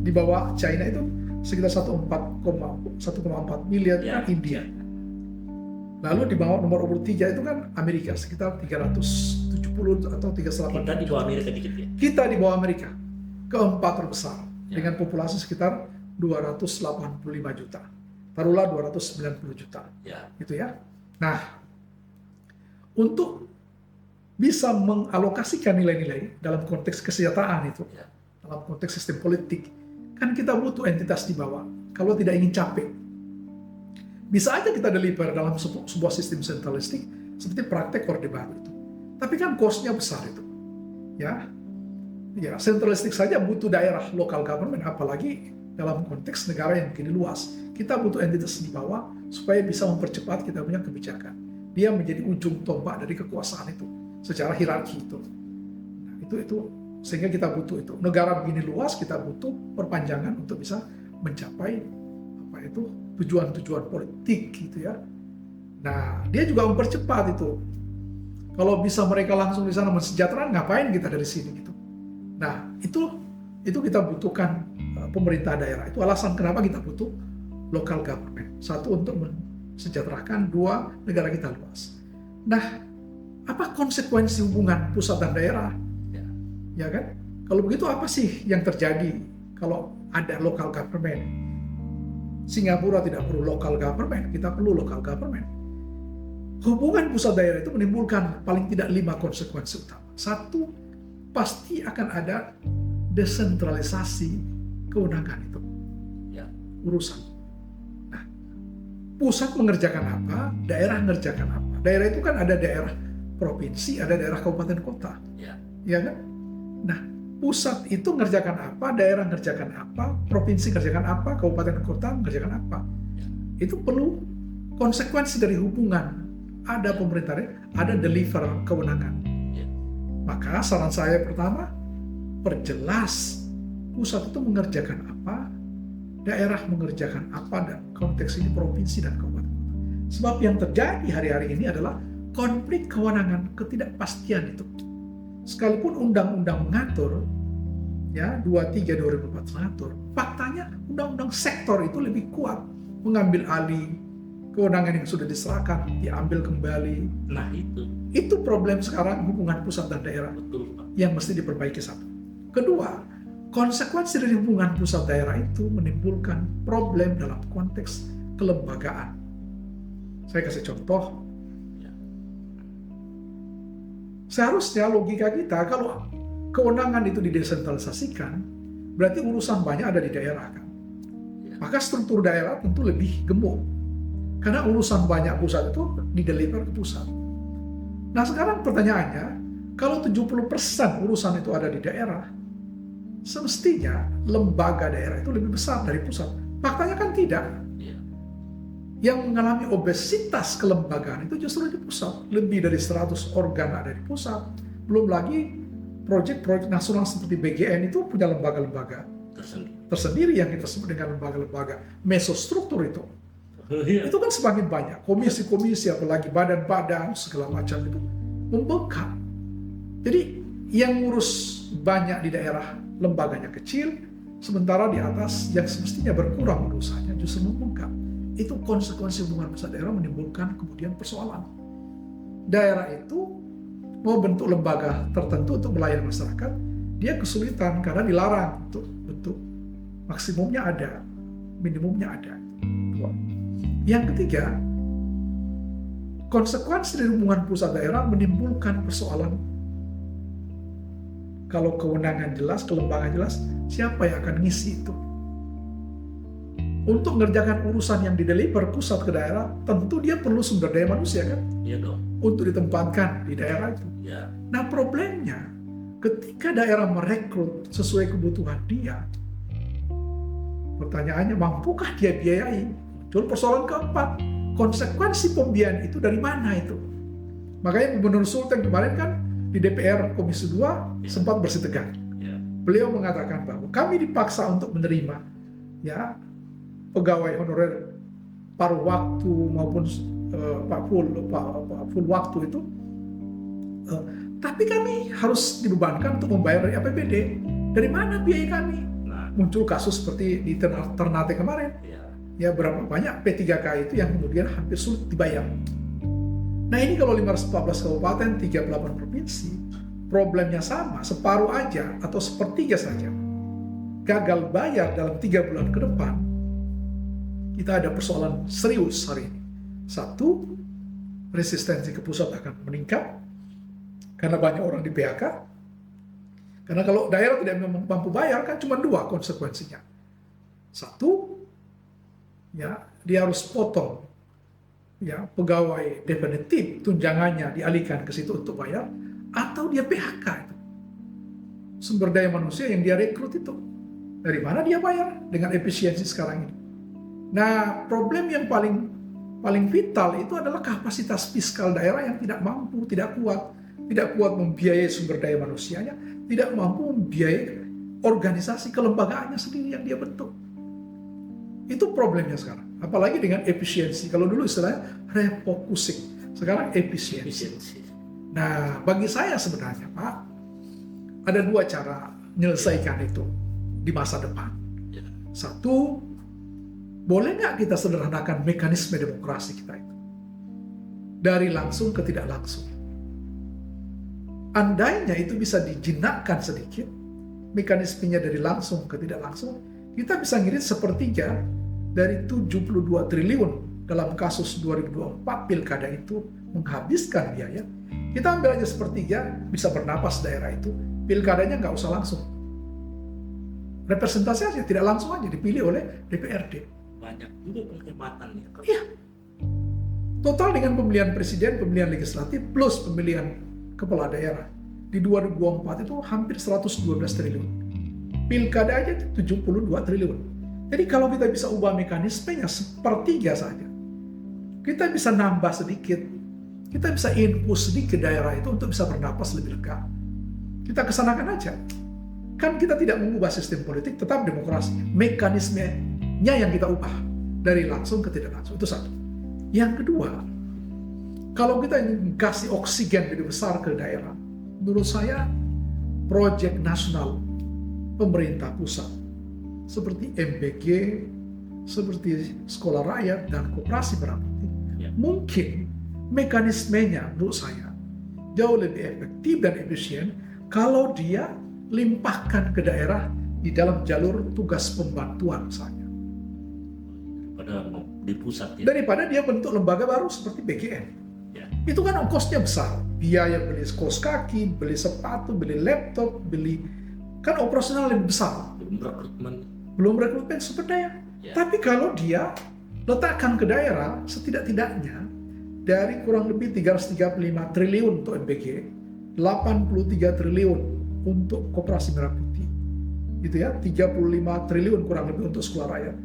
di bawah China itu sekitar 1,4 miliar Ya. India. Lalu di bawah nomor urut 3 itu kan Amerika sekitar 370 atau 380. Kita di bawah Amerika dikit ya. Kita di bawah Amerika, keempat terbesar Ya. dengan populasi sekitar 285 juta. Taruhlah 290 juta, Ya. gitu ya. Nah, untuk bisa mengalokasikan nilai-nilai dalam konteks kesejahteraan itu, Ya. dalam konteks sistem politik, kan kita butuh entitas di bawah. Kalau tidak ingin capek, bisa aja kita deliver dalam sebuah sistem sentralistik seperti praktek Orde Baru itu. Tapi kan cost-nya besar itu. Ya, sentralistik saja butuh daerah local government, apalagi dalam konteks negara yang begini luas. Kita butuh entitas di bawah supaya bisa mempercepat kita punya kebijakan. Dia menjadi ujung tombak dari kekuasaan itu secara hierarki itu. Nah, itu sehingga kita butuh itu. Negara begini luas kita butuh perpanjangan untuk bisa mencapai tujuan-tujuan politik gitu ya. Nah, dia juga mempercepat itu. Kalau bisa mereka langsung di sana mensejahterakan, ngapain kita dari sini gitu. Nah, itu kita butuhkan pemerintah daerah. Itu alasan kenapa kita butuh local government. Satu, untuk mensejahterakan. Dua, negara kita luas. Nah, apa konsekuensi hubungan pusat dan daerah? Ya. Ya kan? Kalau begitu apa sih yang terjadi kalau ada local government? Singapura tidak perlu local government, kita perlu local government. Hubungan pusat daerah itu menimbulkan paling tidak 5 konsekuensi utama. Satu, pasti akan ada desentralisasi kewenangan itu. Ya. Urusan. Nah, pusat mengerjakan apa, daerah mengerjakan apa. Daerah itu kan ada daerah provinsi, ada daerah kabupaten kota. Ya. Ya kan? Nah, pusat itu ngerjakan apa, daerah ngerjakan apa, provinsi ngerjakan apa, kabupaten kota ngerjakan apa. Itu perlu konsekuensi dari hubungan. Ada pemerintahan, ada deliver kewenangan. Ya. Maka saran saya pertama, perjelas pusat itu mengerjakan apa, daerah mengerjakan apa, dan konteks ini provinsi dan kabupaten kota. Sebab yang terjadi hari-hari ini adalah konflik kewenangan, ketidakpastian itu. Sekalipun undang-undang mengatur, ya 23/2004 mengatur, faktanya undang-undang sektor itu lebih kuat mengambil alih kewenangan yang sudah diserahkan, diambil kembali. Nah Itu problem sekarang hubungan pusat dan daerah betul Pak. yang mesti diperbaiki satu. Kedua, konsekuensi dari hubungan pusat daerah itu menimbulkan problem dalam konteks kelembagaan. Saya kasih contoh. Seharusnya logika kita, kalau kewenangan itu didesentralisasikan, berarti urusan banyak ada di daerah kan. Maka struktur daerah tentu lebih gemuk. Karena urusan banyak pusat itu dideliver ke pusat. Nah sekarang pertanyaannya, kalau 70% urusan itu ada di daerah, semestinya lembaga daerah itu lebih besar dari pusat. Faktanya kan tidak. Yang mengalami obesitas kelembagaan itu justru di pusat. Lebih dari 100 organ ada di pusat. Belum lagi proyek-proyek nasional seperti BGN itu punya lembaga-lembaga tersendiri yang kita sebut dengan lembaga-lembaga mesostruktur itu. Itu kan semakin banyak. Komisi-komisi, apalagi badan-badan, segala macam itu membengkak. Jadi yang ngurus banyak di daerah lembaganya kecil, sementara di atas yang semestinya berkurang urusannya justru membengkak. Itu konsekuensi hubungan pusat daerah menimbulkan kemudian persoalan. Daerah itu mau bentuk lembaga tertentu untuk melayani masyarakat, dia kesulitan karena dilarang untuk bentuk. Maksimumnya ada, minimumnya ada. Yang ketiga, konsekuensi dari hubungan pusat daerah menimbulkan persoalan. Kalau kewenangan jelas, kelembagaan jelas, siapa yang akan ngisi itu? Untuk mengerjakan urusan yang dideliver pusat ke daerah, tentu dia perlu sumber daya manusia kan? Iya dong. Untuk ditempatkan di daerah itu. Ya. Nah problemnya, ketika daerah merekrut sesuai kebutuhan dia, pertanyaannya mampukah dia biayai? Lalu persoalan keempat, konsekuensi pembiayaan itu dari mana itu? Makanya Gubernur Sultan kemarin kan di DPR Komisi 2 sempat bersih tegang. Ya. Beliau mengatakan bahwa kami dipaksa untuk menerima ya pegawai honorer paruh waktu maupun full waktu itu, tapi kami harus dibebankan untuk membayar dari APBD. Dari mana biaya kami? Nah, Muncul kasus seperti di Ternate kemarin. Ya berapa banyak P3K itu yang kemudian hampir sulit dibayar. Nah ini kalau 514 kabupaten, 38 provinsi, problemnya sama, separuh aja atau sepertiga saja. Gagal bayar dalam 3 bulan ke depan, kita ada persoalan serius hari ini. Satu, resistensi ke pusat akan meningkat, karena banyak orang di PHK. Karena kalau daerah tidak mampu bayar, kan cuma 2 konsekuensinya. Satu, ya dia harus potong ya pegawai definitif, tunjangannya dialihkan ke situ untuk bayar, atau dia PHK itu. Sumber daya manusia yang dia rekrut itu, dari mana dia bayar dengan efisiensi sekarang ini? Nah, problem yang paling vital itu adalah kapasitas fiskal daerah yang tidak mampu, tidak kuat membiayai sumber daya manusianya, tidak mampu membiayai organisasi kelembagaannya sendiri yang dia bentuk. Itu problemnya sekarang. Apalagi dengan efisiensi. Kalau dulu istilahnya refocusing, sekarang efisiensi. Nah, bagi saya sebenarnya, Pak, ada 2 cara menyelesaikan itu di masa depan. Satu, boleh nggak kita sederhanakan mekanisme demokrasi kita itu? Dari langsung ke tidak langsung. Andainya itu bisa dijinakkan sedikit, mekanismenya dari langsung ke tidak langsung, kita bisa ngirit sepertiga dari 72 triliun dalam kasus 2024 pilkada itu menghabiskan biaya. Kita ambil aja sepertiga, bisa bernapas daerah itu, pilkadanya nggak usah langsung. Representasi aja, tidak langsung aja dipilih oleh DPRD. Banyak juga penghematannya. Iya. Total dengan pemilihan presiden, pemilihan legislatif, plus pemilihan kepala daerah. Di 2024 itu hampir 112 triliun. Pilkada aja 72 triliun. Jadi kalau kita bisa ubah mekanismenya sepertiga saja, kita bisa nambah sedikit, kita bisa infus sedikit daerah itu untuk bisa bernapas lebih lega. Kita kesanakan aja. Kan kita tidak mengubah sistem politik, tetap demokrasi. Mekanismenya yang kita ubah dari langsung ke tidak langsung, itu satu. Yang kedua, kalau kita ingin kasih oksigen lebih besar ke daerah, menurut saya proyek nasional pemerintah pusat seperti MBG, seperti sekolah rakyat dan koperasi merah putih, mungkin mekanismenya menurut saya jauh lebih efektif dan efisien kalau dia limpahkan ke daerah di dalam jalur tugas pembantuan misalnya. Di pusat ya. Daripada dia bentuk lembaga baru seperti BGN. Itu kan ongkosnya besar. Biaya beli kaos kaki, beli sepatu, beli laptop, kan operasional lebih besar. Belum rekrutmen sumber daya. Tapi kalau dia letakkan ke daerah, setidak-tidaknya dari kurang lebih 335 triliun untuk MBG, 83 triliun untuk koperasi merah putih, gitu ya, 35 triliun kurang lebih untuk sekolah rakyat.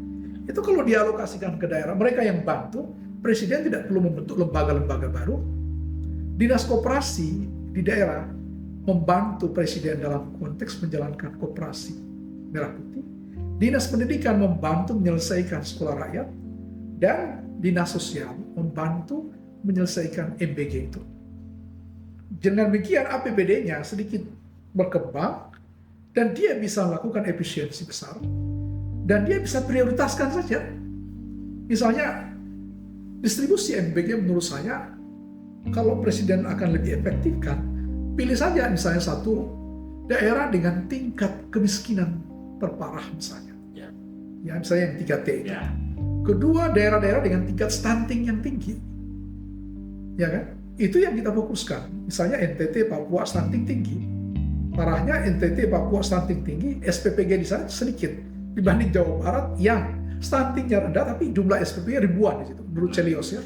Itu kalau dialokasikan ke daerah, mereka yang bantu, presiden tidak perlu membentuk lembaga-lembaga baru. Dinas koperasi di daerah membantu presiden dalam konteks menjalankan koperasi merah putih. Dinas pendidikan membantu menyelesaikan sekolah rakyat, dan dinas sosial membantu menyelesaikan MBG itu. Dengan demikian APBD-nya sedikit berkembang, dan dia bisa melakukan efisiensi besar, dan dia bisa prioritaskan saja. Misalnya distribusi MBG menurut saya, kalau presiden akan lebih efektifkan, pilih saja misalnya satu daerah dengan tingkat kemiskinan terparah misalnya. Ya misalnya yang 3T itu. Kedua, daerah-daerah dengan tingkat stunting yang tinggi. Ya kan? Itu yang kita fokuskan. Misalnya NTT, Papua stunting tinggi. Parahnya NTT, Papua stunting tinggi, SPPG di sana sedikit dibanding Jawa Barat yang stuntingnya rendah tapi jumlah SPPG ribuan di situ menurut Celios ya.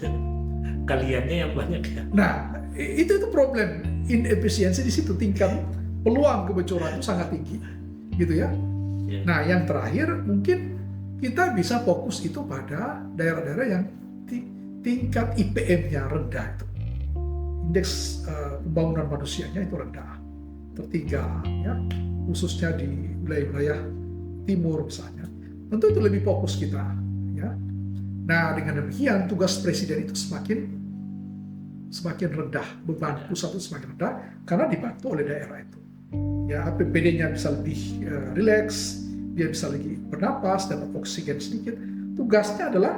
Kaliannya yang banyak ya. Nah, itu problem inefisiensi di situ, tingkat peluang kebocoran itu sangat tinggi. Gitu ya. Nah, yang terakhir mungkin kita bisa fokus itu pada daerah-daerah yang tingkat IPM-nya rendah itu. Indeks pembangunan manusianya itu rendah, tertinggal, ya, khususnya di wilayah-wilayah timur misalnya. Tentu itu lebih fokus kita, ya. Nah, dengan demikian tugas presiden itu semakin rendah, beban pusat itu semakin rendah karena dibantu oleh daerah itu. Ya, APBD-nya bisa lebih rileks, dia bisa lagi bernapas, dapat oksigen sedikit. Tugasnya adalah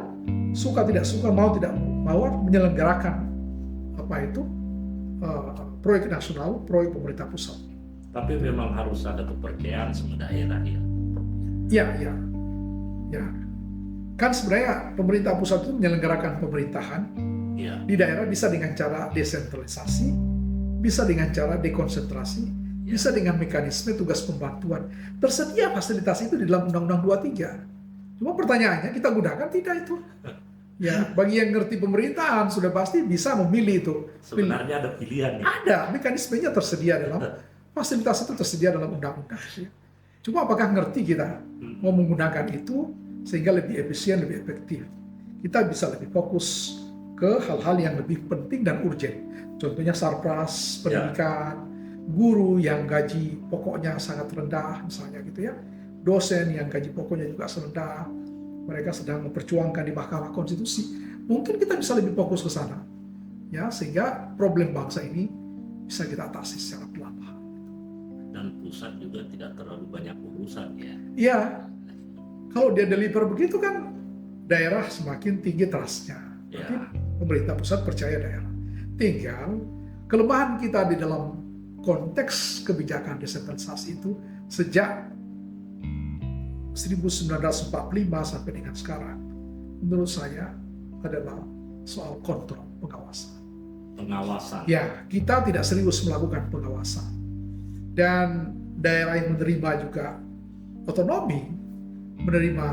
suka tidak suka, mau tidak mau menyelenggarakan proyek nasional, proyek pemerintah pusat. Tapi memang harus ada kepercayaan sama daerah ya. Ya. Kan sebenarnya pemerintah pusat itu menyelenggarakan pemerintahan Ya. di daerah bisa dengan cara desentralisasi, bisa dengan cara dekonsentrasi, bisa dengan mekanisme tugas pembantuan. Tersedia fasilitas itu di dalam Undang-Undang 23. Cuma pertanyaannya kita gunakan tidak itu. Ya, bagi yang ngerti pemerintahan sudah pasti bisa memilih itu. Sebenarnya ada pilihan nih. Ada, mekanismenya tersedia dalam fasilitas itu tersedia dalam undang-undang. Cuma apakah ngerti kita mau menggunakan itu sehingga lebih efisien, lebih efektif. Kita bisa lebih fokus ke hal-hal yang lebih penting dan urgent. Contohnya sarpras, pendidikan, guru yang gaji pokoknya sangat rendah misalnya gitu ya. Dosen yang gaji pokoknya juga rendah. Mereka sedang memperjuangkan di Mahkamah Konstitusi. Mungkin kita bisa lebih fokus ke sana. Ya, sehingga problem bangsa ini bisa kita atasi secara perlahan. Dan pusat juga tidak terlalu banyak urusan ya. Iya, kalau dia deliver begitu kan daerah semakin tinggi trust-nya. Ya. Tapi pemerintah pusat percaya daerah. Tinggal kelemahan kita di dalam konteks kebijakan desentralisasi itu sejak 1945 sampai dengan sekarang, menurut saya adalah soal kontrol pengawasan. Pengawasan. Ya, kita tidak serius melakukan pengawasan. Dan daerah yang menerima juga otonomi, menerima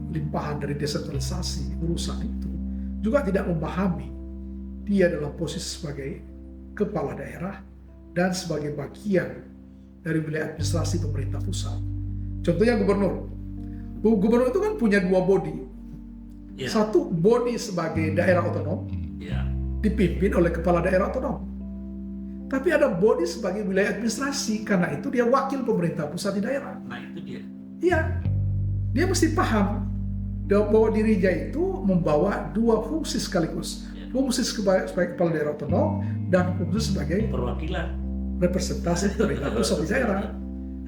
limpahan dari desentralisasi urusan itu, juga tidak memahami dia dalam posisi sebagai kepala daerah dan sebagai bagian dari wilayah administrasi pemerintah pusat. Contohnya gubernur. Gubernur itu kan punya dua body. Ya. Satu body sebagai daerah otonom, Ya. dipimpin oleh kepala daerah otonom. Tapi ada body sebagai wilayah administrasi, karena itu dia wakil pemerintah pusat di daerah. Nah itu dia. Iya, dia mesti paham bahwa dirinya itu membawa dua fungsi sekaligus. Ya. Fungsi sebagai kepala daerah otonom dan fungsi sebagai Perwakilan. representasi pemerintah pusat di daerah.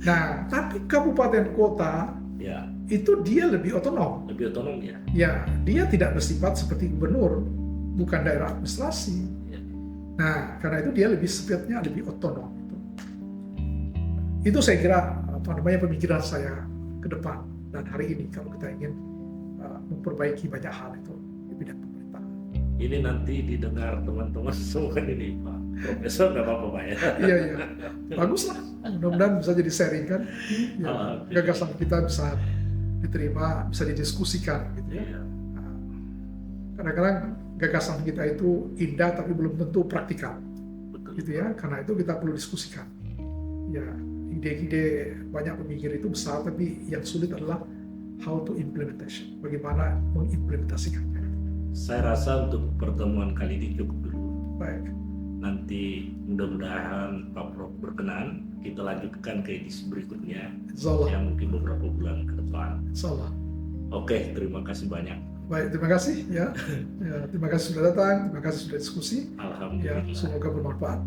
Nah, tapi kabupaten kota Ya. itu dia lebih otonom. Lebih otonom ya. Ya, dia tidak bersifat seperti gubernur, bukan daerah administrasi. Ya. Nah, karena itu dia lebih sifatnya lebih otonom. Itu saya kira pemikiran saya ke depan dan hari ini kalau kita ingin memperbaiki banyak hal itu di bidang pemerintahan. Ini nanti didengar teman-teman semua ini Pak Profesor, nggak apa-apa Pak ya. Iya, bagus lah. Mudah-mudahan bisa jadi sharing kan. Ya, gagasan kita bisa diterima, bisa didiskusikan gitu ya. Iya. Nah, kadang-kadang gagasan kita itu indah tapi belum tentu praktikal. Betul. Gitu ya, karena itu kita perlu diskusikan. Ya, ide-ide banyak pemikir itu besar, tapi yang sulit adalah how to implementation, bagaimana mengimplementasikannya. Saya rasa untuk pertemuan kali ini cukup dulu. Baik, Nanti mudah-mudahan Pak Prof berkenan, kita lanjutkan ke edisi berikutnya insyaallah, yang mungkin beberapa bulan ke depan. insyaallah. Oke, terima kasih banyak. Baik, terima kasih ya. Ya, terima kasih sudah datang, terima kasih sudah diskusi. Ya, Alhamdulillah. semoga bermanfaat.